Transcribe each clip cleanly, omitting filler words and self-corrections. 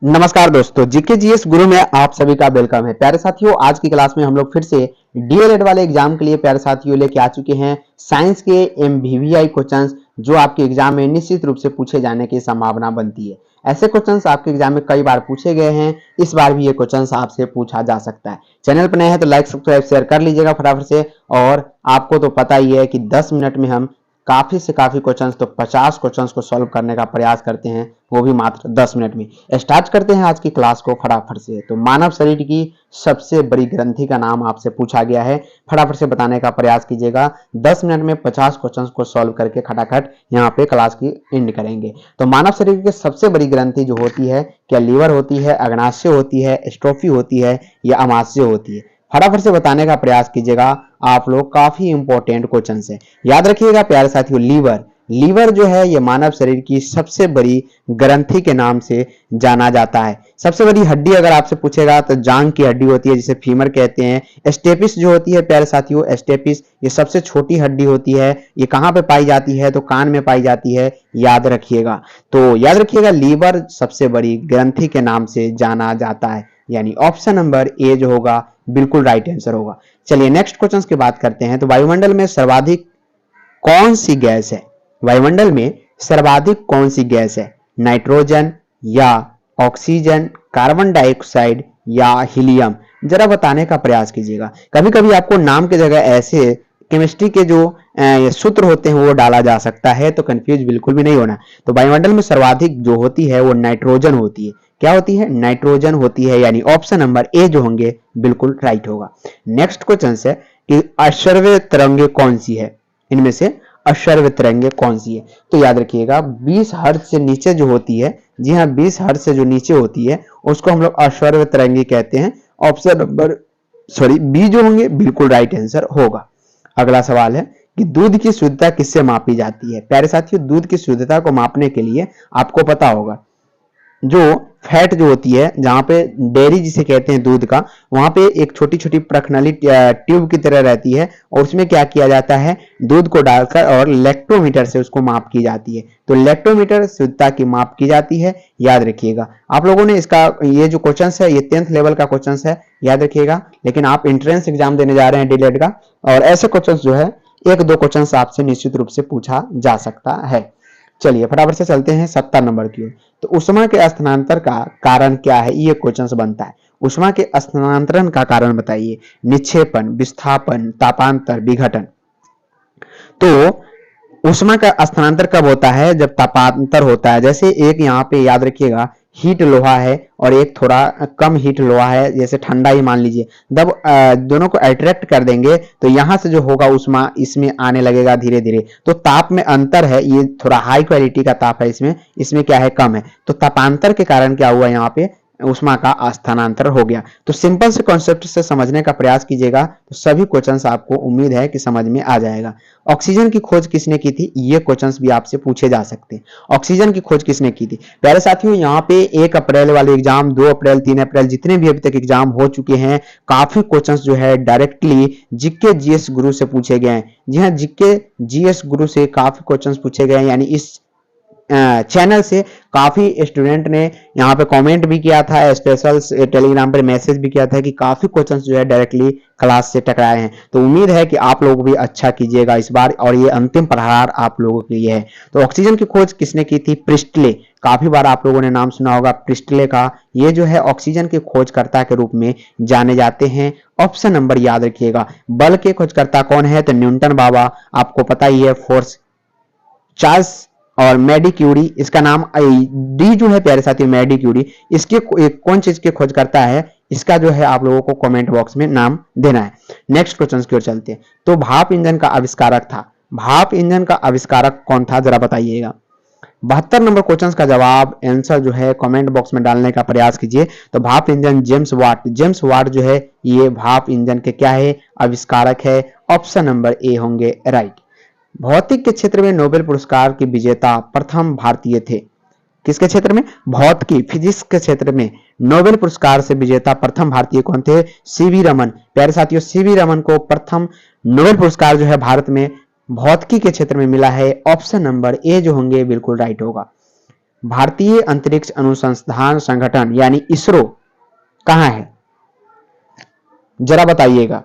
नमस्कार दोस्तों, GK GS गुरु में आप सभी का वेलकम है। प्यारे साथियों, आज की क्लास में हम लोग फिर से डीएलएड वाले एग्जाम के लिए प्यारे साथियों लेके आ चुके हैं साइंस के एमवीवीआई क्वेश्चंस, जो आपके एग्जाम में निश्चित रूप से पूछे जाने की संभावना बनती है। ऐसे क्वेश्चंस आपके एग्जाम में कई बार पूछे गए हैं, इस बार भी ये क्वेश्चंस आपसे पूछा जा सकता है। चैनल पर नए हैं तो लाइक सब्सक्राइब शेयर कर लीजिएगा फटाफट से। और आपको तो पता ही है कि 10 मिनट में हम काफी से काफी क्वेश्चंस तो 50 क्वेश्चंस को सॉल्व करने का प्रयास करते हैं, वो भी मात्र 10 मिनट में। स्टार्ट करते हैं आज की क्लास को फटाफट से। तो मानव शरीर की सबसे बड़ी ग्रंथि का नाम आपसे पूछा गया है, फटाफट से बताने का प्रयास कीजिएगा। 10 मिनट में 50 क्वेश्चंस को सॉल्व करके खटाखट यहाँ पे क्लास की एंड करेंगे। तो मानव शरीर की सबसे बड़ी ग्रंथि जो होती है, क्या लीवर होती है, अग्नाशय होती है, स्ट्रोफी होती है या अमाशय होती है? फटाफट से बताने का प्रयास कीजिएगा आप लोग, काफी इंपॉर्टेंट क्वेश्चन है। याद रखिएगा प्यारे साथियों, लीवर जो है ये मानव शरीर की सबसे बड़ी ग्रंथि के नाम से जाना जाता है। सबसे बड़ी हड्डी अगर आपसे पूछेगा तो जांग की हड्डी होती है, जिसे फीमर कहते हैं। स्टेपिस जो होती है प्यारे साथियों, स्टेपिस ये सबसे छोटी हड्डी होती है। ये कहाँ पे पाई जाती है? तो कान में पाई जाती है, याद रखिएगा। तो याद रखिएगा, लीवर सबसे बड़ी ग्रंथि के नाम से जाना जाता है, यानी ऑप्शन नंबर ए जो होगा बिल्कुल राइट आंसर होगा। चलिए नेक्स्ट क्वेश्चन की बात करते हैं। तो वायुमंडल में सर्वाधिक कौन सी गैस है? वायुमंडल में सर्वाधिक कौन सी गैस है? नाइट्रोजन या ऑक्सीजन, कार्बन डाइऑक्साइड या हीलियम? जरा बताने का प्रयास कीजिएगा। कभी कभी आपको नाम की जगह ऐसे केमिस्ट्री के जो सूत्र होते हैं वो डाला जा सकता है, तो कंफ्यूज बिल्कुल भी नहीं होना। तो वायुमंडल में सर्वाधिक जो होती है वो नाइट्रोजन होती है। क्या होती है? नाइट्रोजन होती है, यानी ऑप्शन नंबर ए जो होंगे बिल्कुल राइट होगा। नेक्स्ट क्वेश्चन है कि अश्रव्य तरंगे कौन सी है? इनमें से अश्रव्य तरंगे कौन सी है? तो याद रखिएगा 20 हर्ट्ज से नीचे जो होती है, जी हाँ 20 हर्ट्ज से जो नीचे होती है उसको हम लोग अश्रव्य तरंगे कहते हैं। ऑप्शन नंबर बी जो होंगे बिल्कुल राइट आंसर होगा। अगला सवाल है कि दूध की शुद्धता किससे मापी जाती है? प्यारे साथियों, दूध की शुद्धता को मापने के लिए आपको पता होगा, जो फैट जो होती है, जहां पे डेयरी जिसे कहते हैं दूध का, वहां पे एक छोटी छोटी प्रखनली ट्यूब की तरह रहती है, और उसमें क्या किया जाता है, दूध को डालकर और लैक्टोमीटर से उसको माप की जाती है। तो लैक्टोमीटर शुद्धता की माप की जाती है, याद रखिएगा। आप लोगों ने इसका ये जो क्वेश्चन है ये 10th लेवल का क्वेश्चन है, याद रखिएगा। लेकिन आप एंट्रेंस एग्जाम देने जा रहे हैं डीएलएड का, और ऐसे क्वेश्चन जो है एक दो क्वेश्चन आपसे निश्चित रूप से पूछा जा सकता है। चलिए फटाफट से चलते हैं 70 नंबर की ओर। तो उष्मा के स्थानांतर का कारण क्या है? ये क्वेश्चन बनता है। उष्मा के स्थानांतरण का कारण बताइए। निक्षेपण, विस्थापन, तापांतर, विघटन। तो उष्मा का स्थानांतर कब होता है? जब तापांतर होता है। जैसे एक यहाँ पे याद रखिएगा, हीट लोहा है और एक थोड़ा कम हीट लोहा है, जैसे ठंडा ही मान लीजिए। जब दोनों को अट्रैक्ट कर देंगे तो यहाँ से जो होगा उष्मा इसमें आने लगेगा धीरे धीरे। तो ताप में अंतर है, ये थोड़ा हाई क्वालिटी का ताप है, इसमें क्या है, कम है। तो तापांतर के कारण क्या हुआ, यहाँ पे उष्मा का स्थानांतर हो गया। तो सिंपल से कॉन्सेप्ट से समझने का प्रयास कीजिएगा, तो सभी क्वेश्चंस आपको उम्मीद है कि समझ में आ जाएगा। ऑक्सीजन की खोज किसने की थी? ये क्वेश्चंस भी आपसे पूछे जा सकते हैं। ऑक्सीजन की खोज किसने की थी? प्यारे साथियों, यहाँ पे 1 अप्रैल वाले एग्जाम, 2 अप्रैल, 3 अप्रैल, जितने भी अभी तक एग्जाम हो चुके हैं, काफी क्वेश्चंस जो है डायरेक्टली जीके जीएस गुरु से पूछे गए हैं। जी हाँ, जीके जीएस गुरु से काफी क्वेश्चंस पूछे गए हैं, यानी इस चैनल से काफी स्टूडेंट ने यहाँ पे कमेंट भी किया था, स्पेशल टेलीग्राम पर मैसेज भी किया था कि काफी क्वेश्चंस जो है डायरेक्टली क्लास से टकराए हैं। तो उम्मीद है कि आप लोग भी अच्छा कीजिएगा इस बार, और ये अंतिम प्रहार आप लोगों के लिए है। तो ऑक्सीजन की खोज किसने की थी? प्रिस्टले। काफी बार आप लोगों ने नाम सुना होगा प्रिस्टले का। ये जो है ऑक्सीजन के खोजकर्ता के रूप में जाने जाते हैं। ऑप्शन नंबर याद रखिएगा। बल के खोजकर्ता कौन है? तो न्यूटन बाबा, आपको पता ही है। फोर्स, चार्ल्स और मैडी क्यूरी, इसका नाम डी जो है प्यारे साथी, मैडी क्यूरी, इसके कौन चीज के खोज करता है, इसका जो है आप लोगों को कमेंट बॉक्स में नाम देना है। नेक्स्ट क्वेश्चन की ओर चलते हैं। तो भाप इंजन का आविष्कारक था, भाप इंजन का आविष्कारक कौन था? जरा बताइएगा। 72 नंबर क्वेश्चन का जवाब आंसर जो है कमेंट बॉक्स में डालने का प्रयास कीजिए। तो भाप इंजन जेम्स वाट जो है ये भाप इंजन के क्या है, आविष्कारक है। ऑप्शन नंबर ए होंगे राइट। भौतिक के क्षेत्र में नोबेल पुरस्कार के विजेता प्रथम भारतीय थे। किसके क्षेत्र में? भौतिकी, फिजिक्स के क्षेत्र में नोबेल पुरस्कार से विजेता प्रथम भारतीय कौन थे? सीवी रमन। प्यारे साथियों, सीवी रमन को प्रथम नोबेल पुरस्कार जो है भारत में भौतिकी के क्षेत्र में मिला है। ऑप्शन नंबर ए जो होंगे बिल्कुल राइट होगा। भारतीय अंतरिक्ष अनुसंधान संगठन यानी इसरो कहाँ है, जरा बताइएगा।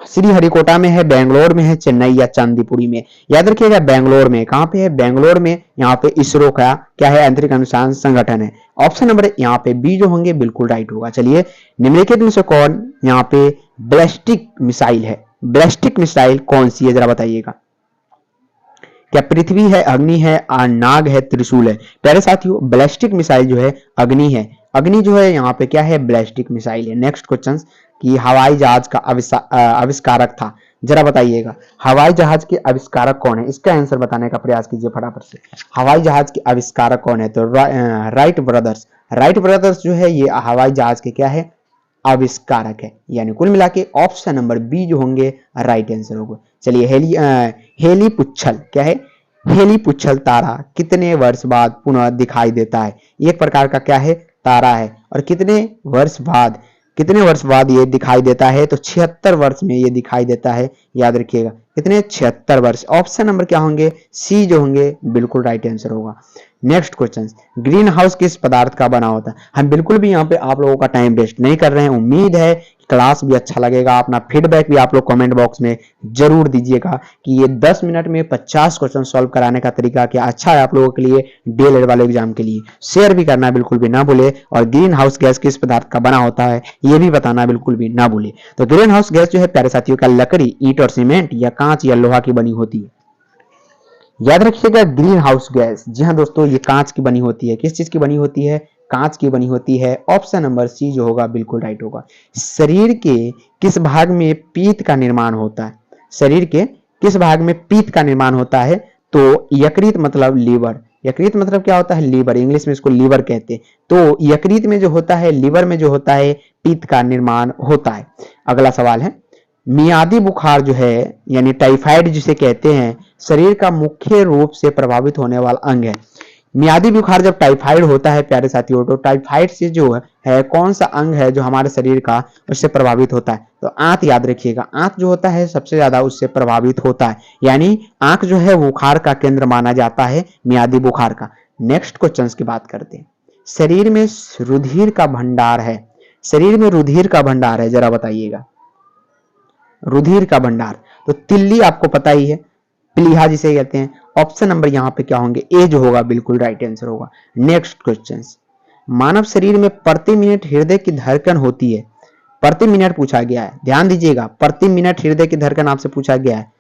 श्रीहरिकोटा में है, बेंगलोर में है, चेन्नई या चांदीपुरी में। याद रखिएगा बेंगलोर में। कहां पे है, बेंगलोर में। यहाँ पे इसरो का क्या है, अंतरिक्ष अनुसंधान संगठन है। ऑप्शन नंबर यहाँ पे बी जो होंगे बिल्कुल राइट होगा। चलिए, निम्नलिखित में से कौन यहाँ पे बैलिस्टिक मिसाइल है, बैलिस्टिक मिसाइल कौन सी है जरा बताइएगा। क्या पृथ्वी है, अग्नि है, नाग है, त्रिशूल है। प्यारे साथियों, बैलिस्टिक मिसाइल जो है अग्नि है। अग्नि जो है यहाँ पे क्या है, बैलिस्टिक मिसाइल है। नेक्स्ट क्वेश्चन कि हवाई जहाज का आविष्कारक था, जरा बताइएगा हवाई जहाज के आविष्कारक कौन है। इसका आंसर बताने का प्रयास कीजिए फटाफट से। हवाई जहाज के आविष्कारक कौन है, तो राइट ब्रदर्स। राइट ब्रदर्स जो है ये हवाई जहाज के क्या है, आविष्कारक है। यानी कुल मिला के ऑप्शन नंबर बी जो होंगे राइट आंसर होगा। चलिए, हेली पुच्छल क्या है, हेली पुच्छल तारा कितने वर्ष बाद पुनः दिखाई देता है। एक प्रकार का क्या है, तारा है। और कितने वर्ष बाद ये दिखाई देता है, तो 76 वर्ष में ये दिखाई देता है। याद रखिएगा कितने, 76 वर्ष। ऑप्शन नंबर क्या होंगे, सी जो होंगे बिल्कुल राइट आंसर होगा। नेक्स्ट क्वेश्चन, ग्रीन हाउस किस पदार्थ का बना होता है। हम बिल्कुल भी यहाँ पे आप लोगों का टाइम वेस्ट नहीं कर रहे हैं। उम्मीद है क्लास भी अच्छा लगेगा। अपना फीडबैक भी आप लोग कमेंट बॉक्स में जरूर दीजिएगा कि ये 10 मिनट में 50 क्वेश्चन सॉल्व कराने का तरीका क्या अच्छा है आप लोगों के लिए डीएलएड वाले एग्जाम के लिए। शेयर भी करना बिल्कुल भी ना भूले, और ग्रीन हाउस गैस किस पदार्थ का बना होता है ये भी बताना बिल्कुल भी ना भूले। तो ग्रीन हाउस गैस जो है प्यारे साथियों का लकड़ी, ईंट और सीमेंट या कांच या लोहा की बनी होती है। याद रखिएगा ग्रीन हाउस गैस, जी हाँ दोस्तों, ये कांच की बनी होती है। किस चीज की बनी होती है, कांच की बनी होती है। ऑप्शन नंबर सी जो होगा बिल्कुल राइट होगा। शरीर के किस भाग में पीत का निर्माण होता है, शरीर के किस भाग में पीत का निर्माण होता है, तो यकृत मतलब लीवर। यकृत मतलब क्या होता है, लीवर। इंग्लिश में इसको लीवर कहते हैं। तो यकृत में जो होता है, लीवर में जो होता है, पीत का निर्माण होता है। अगला सवाल है, मियादी बुखार जो है यानी टाइफाइड जिसे कहते हैं, शरीर का मुख्य रूप से प्रभावित होने वाला अंग है। मियादी बुखार जब टाइफाइड होता है प्यारे साथियों, तो टाइफाइड से जो है कौन सा अंग है जो हमारे शरीर का उससे प्रभावित होता है, तो आंत। याद रखिएगा आंत जो होता है सबसे ज्यादा उससे प्रभावित होता है। यानी आंख जो है बुखार का केंद्र माना जाता है, मियादी बुखार का। नेक्स्ट क्वेश्चन की बात करते हैं। शरीर में रुधिर का भंडार है, शरीर में रुधिर का भंडार है, जरा बताइएगा रुधिर का भंडार। तो तिल्ली आपको पता ही है, प्लीहा जिसे कहते हैं। ऑप्शन नंबर यहाँ पे क्या होंगे, ए जो होगा बिल्कुल राइट आंसर होगा। नेक्स्ट क्वेश्चन, मानव शरीर में प्रति मिनट हृदय की धड़कन होती है, प्रति मिनट पूछा गया है, ध्यान दीजिएगा प्रति मिनट हृदय की धड़कन आपसे पूछा गया है।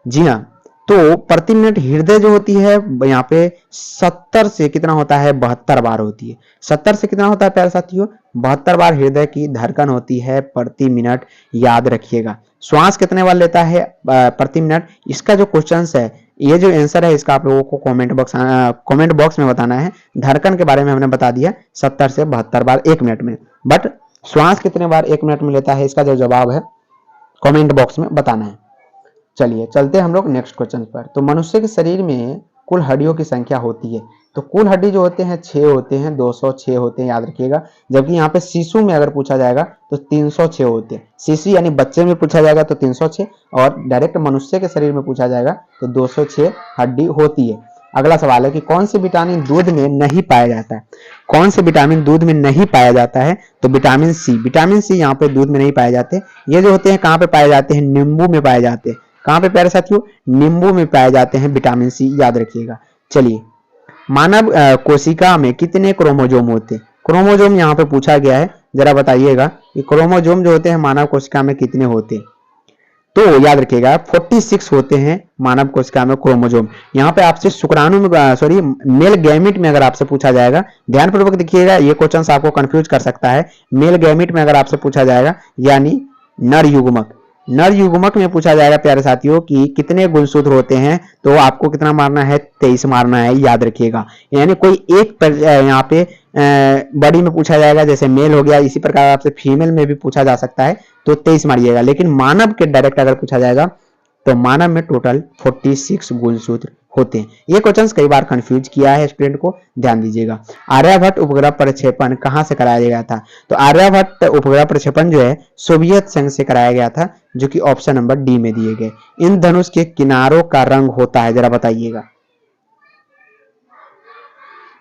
जी हाँ, तो प्रति मिनट हृदय जो होती है यहाँ पे 70 से कितना होता है, 72 बार होती है। 70 से कितना होता है प्यारे साथियों, 72 बार हृदय की धड़कन होती है प्रति मिनट। याद रखिएगा श्वास कितने बार लेता है प्रति मिनट। इसका जो क्वेश्चन है, ये जो आंसर है इसका आप लोगों को कमेंट बॉक्स में बताना है। धड़कन के बारे में हमने बता दिया 70 से 72 बार 1 मिनट में, बट श्वास कितने बार 1 मिनट में लेता है, इसका जो जवाब है कमेंट बॉक्स में बताना है। चलिए चलते हम लोग नेक्स्ट क्वेश्चन पर। तो मनुष्य के शरीर में कुल हड्डियों की संख्या होती है, तो कुल हड्डी जो होते हैं 6 होते हैं, 206 होते हैं, याद रखिएगा। जबकि यहाँ पे शिशु में अगर पूछा जाएगा तो 306 होते हैं। शिशु यानी बच्चे में पूछा जाएगा तो 306, और डायरेक्ट मनुष्य के शरीर में पूछा जाएगा तो 206 हड्डी होती है। अगला सवाल है कि कौन से विटामिन दूध में नहीं पाया जाता है, कौन से विटामिन दूध में नहीं पाया जाता है, तो विटामिन सी। विटामिन सी यहाँ पे दूध में नहीं पाए जाते। ये जो होते हैं कहाँ पे पाए जाते हैं, नींबू में पाए जाते हैं। कहां पे प्यारे साथियों, नींबू में पाए जाते हैं विटामिन सी, याद रखिएगा। चलिए, मानव कोशिका में कितने क्रोमोजोम होते हैं, क्रोमोजोम यहाँ पे पूछा गया है, जरा बताइएगा कि क्रोमोजोम जो होते हैं मानव कोशिका में कितने होते हैं। तो याद रखिएगा 46 होते हैं मानव कोशिका में क्रोमोजोम। यहाँ पे आपसे शुक्राणु में सॉरी मेल गैमिट में अगर आपसे पूछा जाएगा, ध्यानपूर्वक देखिएगा, ये क्वेश्चन आपको कंफ्यूज कर सकता है। मेल गैमिट में अगर आपसे पूछा जाएगा यानी नर युग्मक, नर युग्मक में पूछा जाएगा प्यारे साथियों कि कितने गुणसूत्र होते हैं, तो आपको कितना मारना है, 23 मारना है, याद रखिएगा। यानी कोई एक यहाँ पे बॉडी में पूछा जाएगा, जैसे मेल हो गया, इसी प्रकार आपसे फीमेल में भी पूछा जा सकता है तो 23 मारिएगा। लेकिन मानव के डायरेक्ट अगर पूछा जाएगा तो मानव में टोटल 46 गुणसूत्र होते हैं। ये क्वेश्चन कई बार कंफ्यूज किया है स्टूडेंट को, ध्यान दीजिएगा। आर्यभट्ट उपग्रह प्रक्षेपण कहां से कराया गया था, तो आर्यभट्ट उपग्रह प्रक्षेपण जो है सोवियत संघ से कराया गया था, जो कि ऑप्शन नंबर डी में दिए गए। इन धनुष के किनारों का रंग होता है, जरा बताइएगा।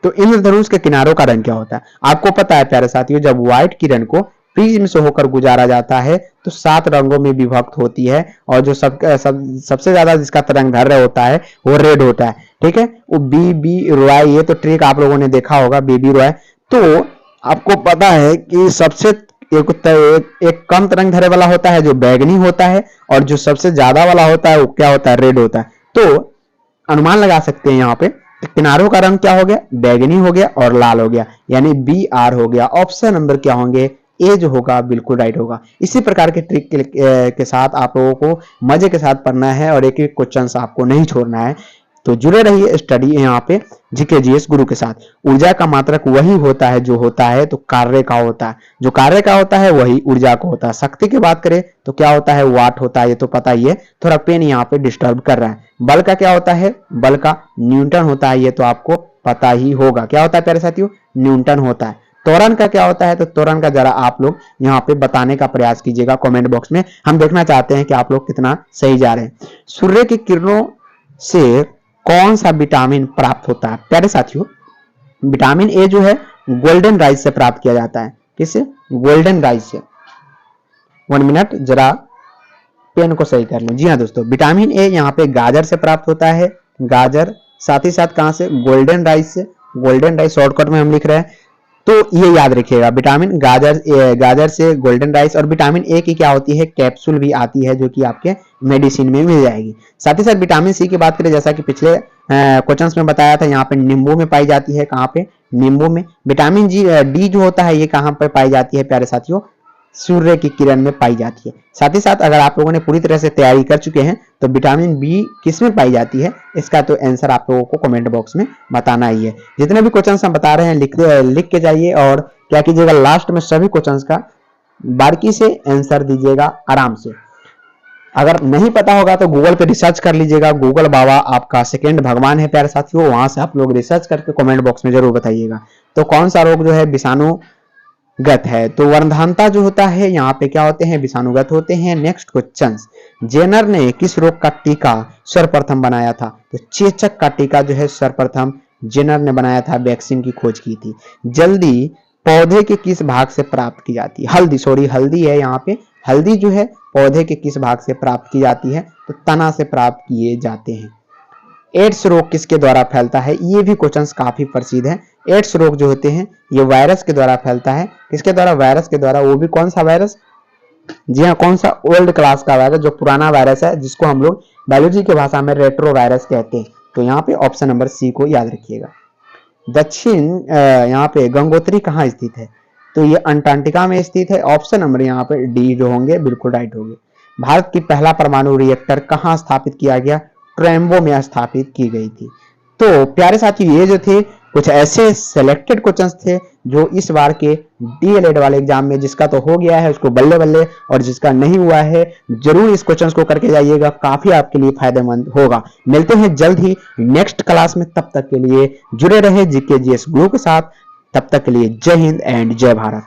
तो इंद्रधनुष के किनारों का रंग क्या होता है? आपको पता है प्यारे साथियों, जब व्हाइट किरण को प्रिज्म से होकर गुजारा जाता है तो 7 रंगों में विभक्त होती है, और जो सबसे ज्यादा जिसका तरंग दैर्घ्य होता है वो रेड होता है। ठीक है, वो बी रॉय, ये तो ट्रिक आप लोगों ने देखा होगा, बी रॉय। तो आपको पता है कि सबसे एक कम तरंग दैर्घ्य वाला होता है जो बैगनी होता है, और जो सबसे ज्यादा वाला होता है वो क्या होता है? रेड होता है। तो अनुमान लगा सकते हैं यहाँ पे किनारों का रंग क्या हो गया? बैगनी हो गया और लाल हो गया, यानी बी आर हो गया। ऑप्शन नंबर क्या होंगे? ए जो होगा बिल्कुल राइट होगा। इसी प्रकार के ट्रिक के साथ आप लोगों को मजे के साथ पढ़ना है और एक एक क्वेश्चन आपको नहीं छोड़ना है। तो जुड़े रहिए स्टडी यहाँ पे जीके जीएस गुरु के साथ। ऊर्जा का मात्रक वही होता है जो होता है तो कार्य का होता है, जो कार्य का होता है वही ऊर्जा को होता है। शक्ति की बात करें तो क्या होता है? वाट होता है, ये तो पता ही है। थोड़ा पेन यहाँ पे डिस्टर्ब कर रहा है। बल का क्या होता है? बल का न्यूटन होता है, ये तो आपको पता ही होगा। क्या होता है प्यारे साथियों? न्यूटन होता है। त्वरण का क्या होता है? तो त्वरण का जरा आप लोग यहाँ पे बताने का प्रयास कीजिएगा कमेंट बॉक्स में। हम देखना चाहते हैं कि आप लोग कितना सही जा रहे हैं। सूर्य की किरणों से कौन सा विटामिन प्राप्त होता है? प्यारे साथियों, विटामिन ए जो है गोल्डन राइस से प्राप्त किया जाता है। किससे? गोल्डन राइस से। 1 मिनट, जरा पेन को सही कर लो। जी हाँ दोस्तों, विटामिन ए यहाँ पे गाजर से प्राप्त होता है। गाजर, साथ ही साथ कहां से? गोल्डन राइस से। गोल्डन राइस शॉर्टकट में हम लिख रहे हैं, तो ये याद रखिएगा। विटामिन गाजर से गोल्डन राइस। और विटामिन ए की क्या होती है? कैप्सूल भी आती है, जो कि आपके मेडिसिन में मिल जाएगी। साथ ही साथ विटामिन सी की बात करें, जैसा कि पिछले क्वेश्चंस में बताया था, यहाँ पे नींबू में पाई जाती है। कहाँ पे? नींबू में। विटामिन डी जो होता है ये कहाँ पर पाई जाती है प्यारे साथियों? सूर्य की किरण में पाई जाती है। साथ ही साथ अगर आप लोगों ने पूरी तरह से तैयारी कर चुके हैं तो विटामिन बी किस में पाई जाती है, इसका तो आंसर आप लोगों को कमेंट बॉक्स में बताना ही है। जितने भी क्वेश्चंस हम बता रहे हैं लिख के जाइए, और क्या कीजिएगा, लास्ट में सभी क्वेश्चंस का बारीकी से आंसर दीजिएगा आराम से। अगर नहीं पता होगा तो गूगल पे रिसर्च कर लीजिएगा। गूगल बाबा आपका सेकंड भगवान है प्यारे साथियों, वहां से आप लोग रिसर्च करके कमेंट बॉक्स में जरूर बताइएगा। तो कौन सा रोग जो है विषाणुगत है? तो वर्धानता जो होता है यहाँ पे क्या होते हैं? विषाणुगत होते हैं। नेक्स्ट क्वेश्चन, जेनर ने किस रोग का टीका सर्वप्रथम बनाया था? तो चेचक का टीका जो है सर्वप्रथम जेनर ने बनाया था, वैक्सीन की खोज की थी। जल्दी पौधे के किस भाग से प्राप्त की जाती है? हल्दी है यहाँ पे। हल्दी जो है पौधे के किस भाग से प्राप्त की जाती है? तो तना से प्राप्त किए जाते हैं। एड्स रोग किसके द्वारा फैलता है? ये भी क्वेश्चंस काफी प्रसिद्ध है। एड्स रोग जो होते हैं ये वायरस के द्वारा फैलता है। किसके द्वारा? वायरस के द्वारा। वो भी कौन सा वायरस? जी हाँ, कौन सा? ओल्ड क्लास का वायरस, जो पुराना वायरस है, जिसको हम लोग बायोलॉजी की भाषा में रेट्रो वायरस कहते हैं। तो यहाँ पे ऑप्शन नंबर सी को याद रखिएगा। दक्षिण यहाँ पे गंगोत्री कहाँ स्थित है? तो ये अंटार्कटिका में स्थित है। ऑप्शन नंबर यहाँ पे डी जो होंगे बिल्कुल राइट होंगे। भारत की पहला परमाणु रिएक्टर कहाँ स्थापित किया गया? ट्रेम्बो में स्थापित की गई थी। तो प्यारे साथी, ये जो थे कुछ ऐसे सिलेक्टेड क्वेश्चंस थे जो इस बार के डीएलएड वाले एग्जाम में, जिसका तो हो गया है उसको बल्ले बल्ले, और जिसका नहीं हुआ है जरूर इस क्वेश्चंस को करके जाइएगा, काफी आपके लिए फायदेमंद होगा। मिलते हैं जल्द ही नेक्स्ट क्लास में, तब तक के लिए जुड़े रहे जीके जीएस गुरु के साथ। तब तक के लिए जय हिंद एंड जय भारत।